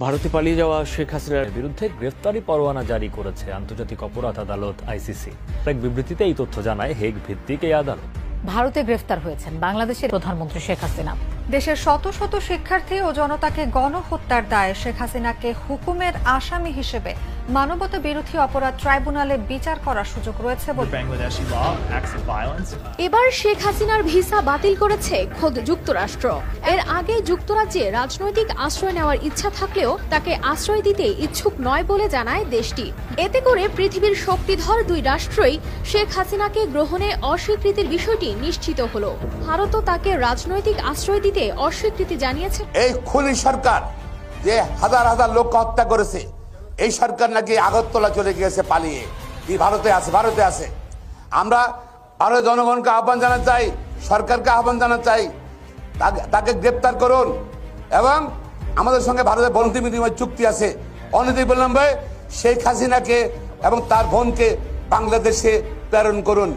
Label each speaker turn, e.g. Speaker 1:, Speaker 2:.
Speaker 1: ভারতে পালিয়ে যাওয়া শেখ হাসিনার বিরুদ্ধে গ্রেফতারি পরোয়ানা জারি করেছে আন্তর্জাতিক অপরাধ আদালত আইসিসি। এক বিবৃতিতে এই তথ্য জানায় হেগ ভিত্তিক এই আদালত।
Speaker 2: ভারতে গ্রেফতার হয়েছেন বাংলাদেশের প্রধানমন্ত্রী শেখ হাসিনা।
Speaker 3: দেশের শত শত শিক্ষার্থী ও জনতাকে গণহত্যার দায়ে শেখ হাসিনাকে হুকুমের আসামি হিসেবে মানবতা বিরোধী অপরাধ ট্রাইব্যুনালে বিচার করার সুযোগ রয়েছে বলে
Speaker 4: এবার শেখ হাসিনার ভিসা বাতিল করেছে খোদ যুক্তরাষ্ট্র। এর আগে যুক্তরাজ্যে রাজনৈতিক আশ্রয় নেওয়ার ইচ্ছা থাকলেও তাকে আশ্রয় দিতে ইচ্ছুক নয় বলে জানায় দেশটি। এতে করে পৃথিবীর শক্তিধর দুই রাষ্ট্রই শেখ হাসিনাকে গ্রহণে অস্বীকৃতির বিষয়টি নিশ্চিত হলো। ভারতও তাকে রাজনৈতিক আশ্রয় দিতে অস্বীকৃতি জানিয়েছে।
Speaker 5: এই খুনি সরকার যে হাজার হাজার লোক হত্যা করেছে, এই সরকার নাকি আগরতলা চলে গিয়েছে পালিয়ে, ভারতে আছে। আমরা ভারতের জনগণকে আহ্বান জানাতে চাই, সরকারকে আহ্বান জানাতে চাই, তাকে গ্রেপ্তার করুন এবং আমাদের সঙ্গে ভারতের বন্দি বিনিময় চুক্তি আছে, অনতিবিলম্বে শেখ হাসিনাকে এবং তার বোনকে বাংলাদেশে প্রেরণ করুন।